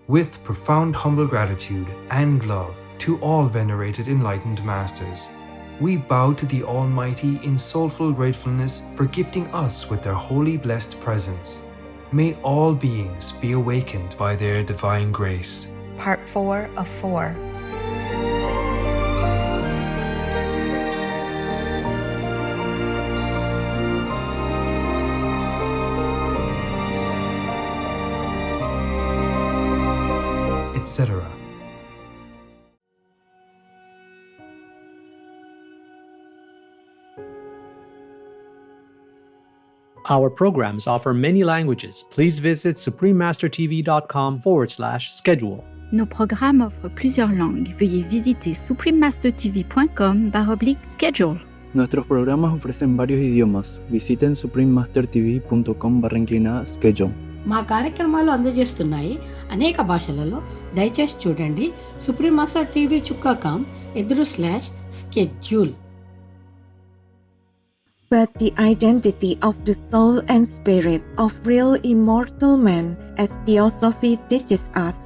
With profound humble gratitude and love to all venerated enlightened masters, we bow to the Almighty in soulful gratefulness for gifting us with their holy blessed presence. May all beings be awakened by their divine grace. Part 4 of 4. Etc. Our programs offer many languages. Please visit suprememastertv.com/schedule. Nos programmes offrent plusieurs langues. Veuillez visiter suprememastertv.com/schedule. Nuestros programas ofrecen varios idiomas. Visiten suprememastertv.com/schedule. మా కార్యక్రమాలు అందజేస్తున్నాయి అనేక భాషలలో. దయచేసి చూడండి suprememastertv.com/schedule. But the identity of the soul and spirit of real immortal man, as Theosophy teaches us,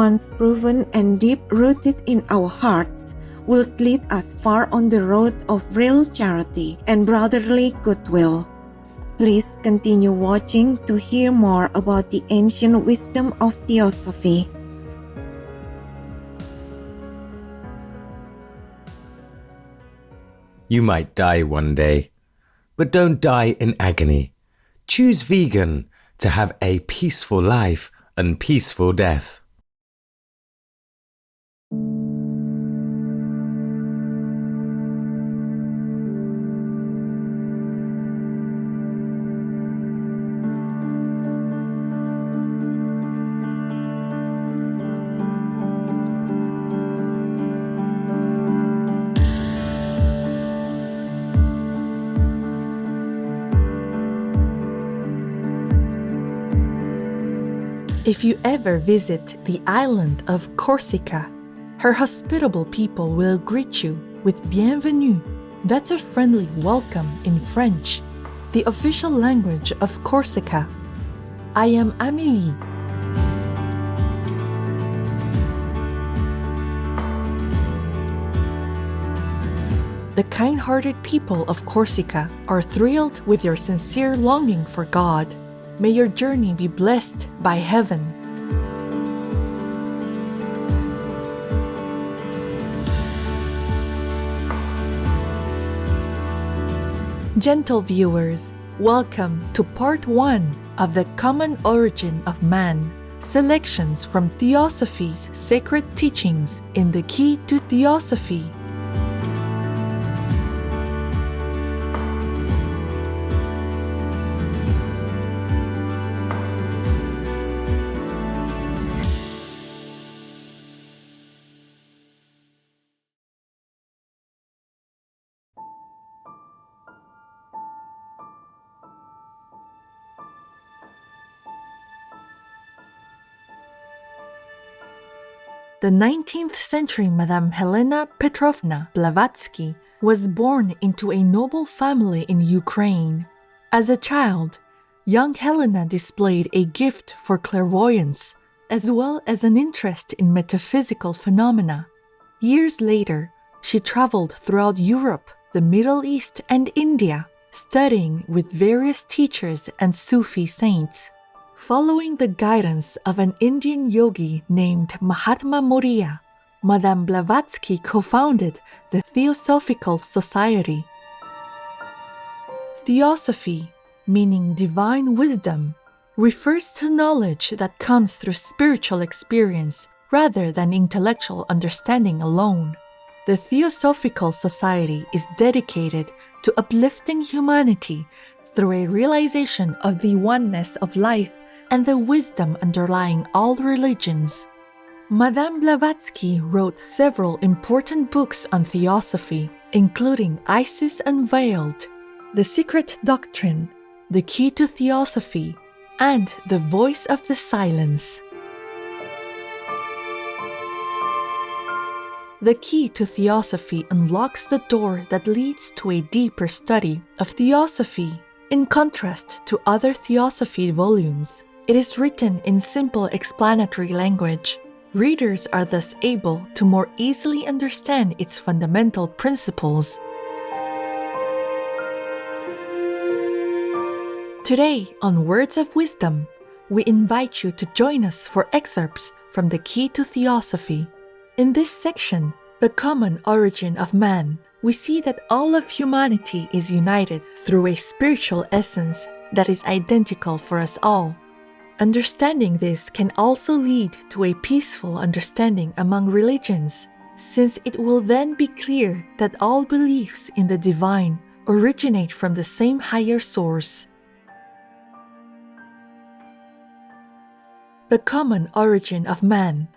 once proven and deep-rooted in our hearts, will lead us far on the road of real charity and brotherly goodwill. Please continue watching to hear more about the ancient wisdom of Theosophy. You might die one day, but don't die in agony. Choose vegan to have a peaceful life and peaceful death. If you ever visit the island of Corsica, her hospitable people will greet you with bienvenue. That's a friendly welcome in French, the official language of Corsica. I am Amélie. The kind-hearted people of Corsica are thrilled with your sincere longing for God. May your journey be blessed by heaven. Gentle viewers, welcome to part 1 of the common origin of man, selections from Theosophy's sacred teachings in the Key to Theosophy. The 19th century Madame Helena Petrovna Blavatsky was born into a noble family in Ukraine. As a child, young Helena displayed a gift for clairvoyance, as well as an interest in metaphysical phenomena. Years later, she traveled throughout Europe, the Middle East, and India, studying with various teachers and Sufi saints. Following the guidance of an Indian yogi named Mahatma Moriya, Madame Blavatsky co-founded the Theosophical Society. Theosophy, meaning divine wisdom, refers to knowledge that comes through spiritual experience rather than intellectual understanding alone. The Theosophical Society is dedicated to uplifting humanity through a realization of the oneness of life and the wisdom underlying all religions. Madame Blavatsky wrote several important books on theosophy, including Isis Unveiled, The Secret Doctrine, The Key to Theosophy, and The Voice of the Silence. The key to theosophy unlocks the door that leads to a deeper study of theosophy. In contrast to other theosophy volumes, It is written in simple explanatory language. Readers are thus able to more easily understand its fundamental principles. Today, on Words of Wisdom, we invite you to join us for excerpts from the Key to Theosophy. In this section, The Common Origin of Man, we see that all of humanity is united through a spiritual essence that is identical for us all. Understanding this can also lead to a peaceful understanding among religions, since it will then be clear that all beliefs in the divine originate from the same higher source. The Common Origin of Man.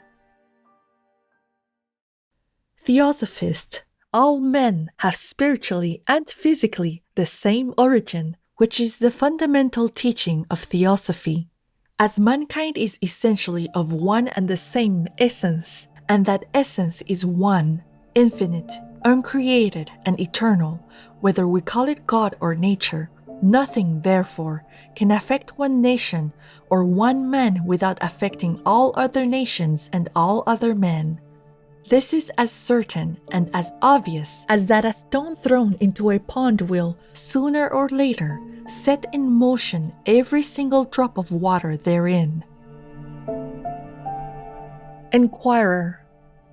Theosophist, all men have spiritually and physically the same origin, which is the fundamental teaching of Theosophy. As mankind is essentially of one and the same essence, and that essence is one, infinite, uncreated, and eternal, whether we call it God or nature, nothing, therefore, can affect one nation or one man without affecting all other nations and all other men. This is as certain and as obvious as that a stone thrown into a pond will, sooner or later, set in motion every single drop of water therein. Enquirer.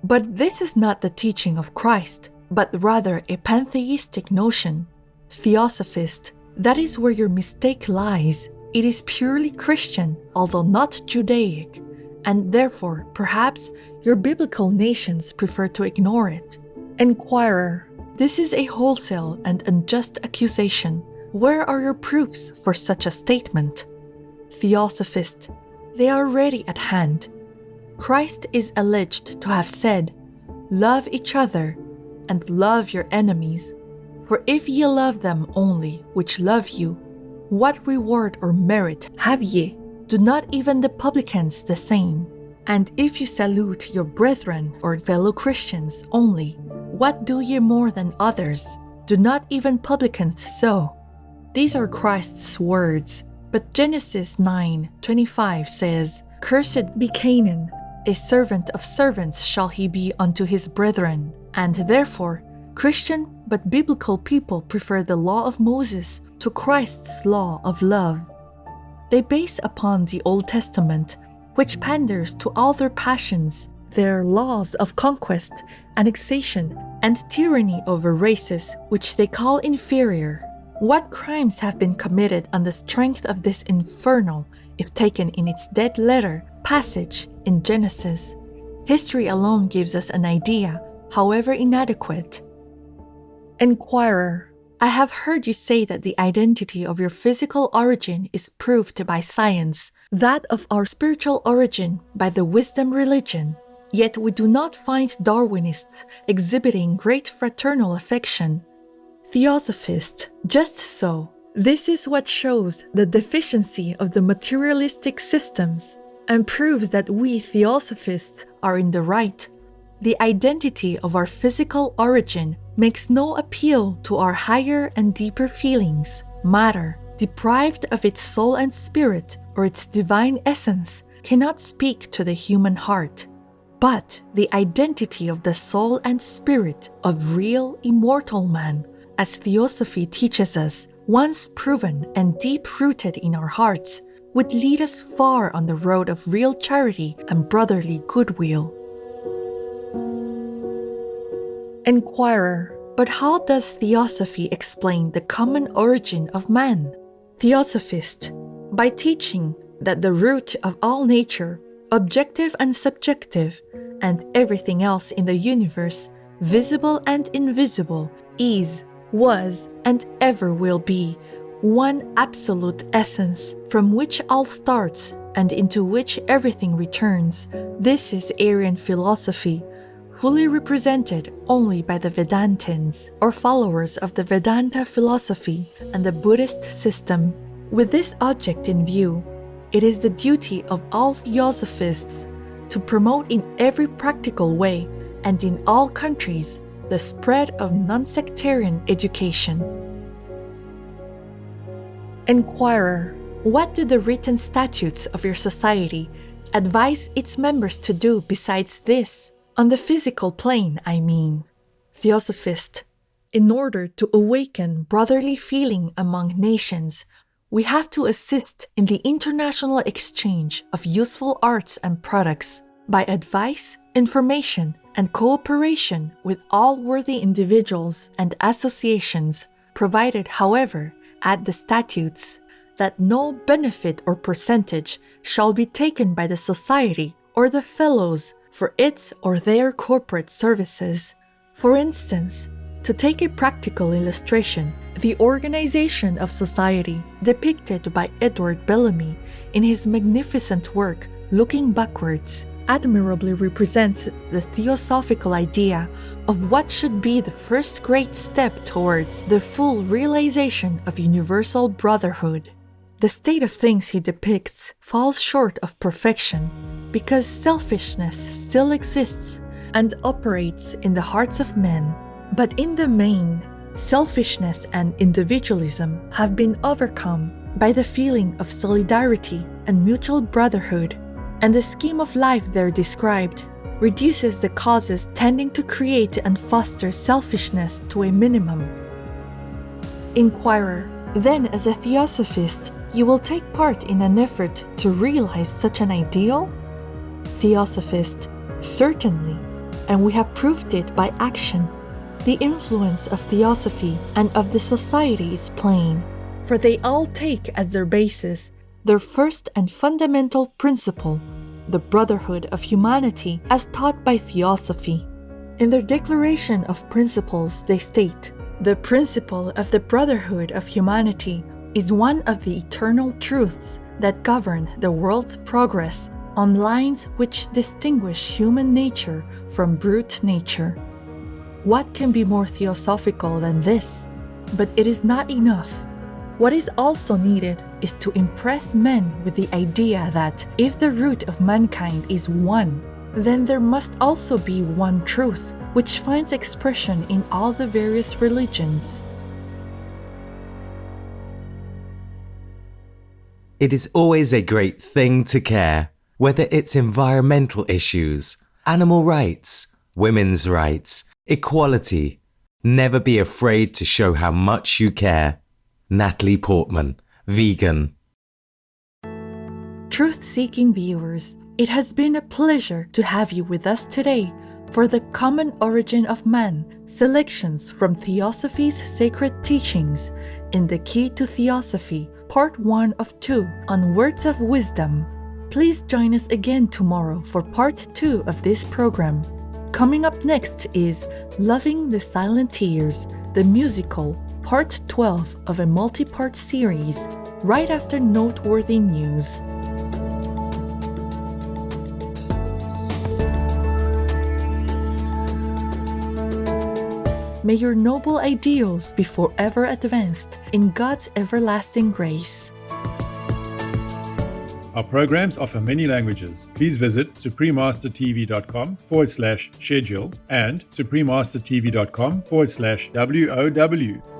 But this is not the teaching of Christ, but rather a pantheistic notion. Theosophist. That is where your mistake lies. It is purely Christian, although not Judaic, and therefore, perhaps, your biblical nations prefer to ignore it. Enquirer. This is a wholesale and unjust accusation. Where are your proofs for such a statement? Theosophist. They are ready at hand. Christ is alleged to have said, "Love each other, and love your enemies. For if ye love them only which love you, what reward or merit have ye? Do not even the publicans the same? And if you salute your brethren or fellow Christians only, what do ye more than others? Do not even publicans so?" These are Christ's words. But Genesis 9:25 says, "Cursed be Canaan, a servant of servants shall he be unto his brethren." And therefore, Christian but biblical people prefer the law of Moses to Christ's law of love. They base upon the Old Testament, which panders to all their passions, their laws of conquest, annexation, and tyranny over races which they call inferior. What crimes have been committed on the strength of this infernal, if taken in its dead letter, passage in Genesis? History alone gives us an idea, however inadequate. Enquirer. I have heard you say that the identity of your physical origin is proved by science, that of our spiritual origin by the wisdom religion. Yet we do not find Darwinists exhibiting great fraternal affection. Theosophist. Just so. This is what shows the deficiency of the materialistic systems and proves that we Theosophists are in the right. The identity of our physical origin makes no appeal to our higher and deeper feelings. Matter, deprived of its soul and spirit or its divine essence, cannot speak to the human heart. But the identity of the soul and spirit of real immortal man, as Theosophy teaches us, once proven and deep-rooted in our hearts, would lead us far on the road of real charity and brotherly goodwill. Enquirer. But how does Theosophy explain the common origin of man? Theosophist. By teaching that the root of all nature, objective and subjective, and everything else in the universe, visible and invisible, is, was, and ever will be one absolute essence from which all starts and into which everything returns. This is Aryan philosophy, fully represented only by the Vedantins, or followers of the Vedanta philosophy and the Buddhist system. With this object in view, it is the duty of all Theosophists to promote in every practical way and in all countries the spread of non-sectarian education. Enquirer. What do the written statutes of your society advise its members to do besides this? On the physical plane, I mean. Theosophist, in order to awaken brotherly feeling among nations, we have to assist in the international exchange of useful arts and products by advice, information, and cooperation with all worthy individuals and associations, provided, however, at the statutes, that no benefit or percentage shall be taken by the society or the fellows for its or their corporate services. For instance, to take a practical illustration, the organization of society depicted by Edward Bellamy in his magnificent work Looking Backwards admirably represents the theosophical idea of what should be the first great step towards the full realization of universal brotherhood. The state of things he depicts falls short of perfection because selfishness still exists and operates in the hearts of men. But in the main, selfishness and individualism have been overcome by the feeling of solidarity and mutual brotherhood, and the scheme of life there described reduces the causes tending to create and foster selfishness to a minimum. Inquirer, then as a theosophist, you will take part in an effort to realize such an ideal? Theosophist, certainly, and we have proved it by action. The influence of theosophy and of the society is plain, for they all take as their basis their first and fundamental principle, the brotherhood of humanity as taught by Theosophy. In their declaration of principles, they state, "The principle of the brotherhood of humanity is one of the eternal truths that govern the world's progress on lines which distinguish human nature from brute nature." What can be more theosophical than this? But it is not enough. What is also needed is to impress men with the idea that if the root of mankind is one, then there must also be one truth, which finds expression in all the various religions. It is always a great thing to care, whether it's environmental issues, animal rights, women's rights, equality. Never be afraid to show how much you care. Natalie Portman, vegan. Truth-seeking viewers, it has been a pleasure to have you with us today for the Common Origin of Man, selections from Theosophy's sacred teachings in the Key to Theosophy, Part 1 of 2 on Words of Wisdom. Please join us again tomorrow for Part 2 of this program. Coming up next is Loving the Silent Tears, the musical, Part 12 of a multi-part series, right after noteworthy news. May your noble ideals be forever advanced in God's everlasting grace. Our programs offer many languages. Please visit suprememastertv.com/schedule and suprememastertv.com/WOW.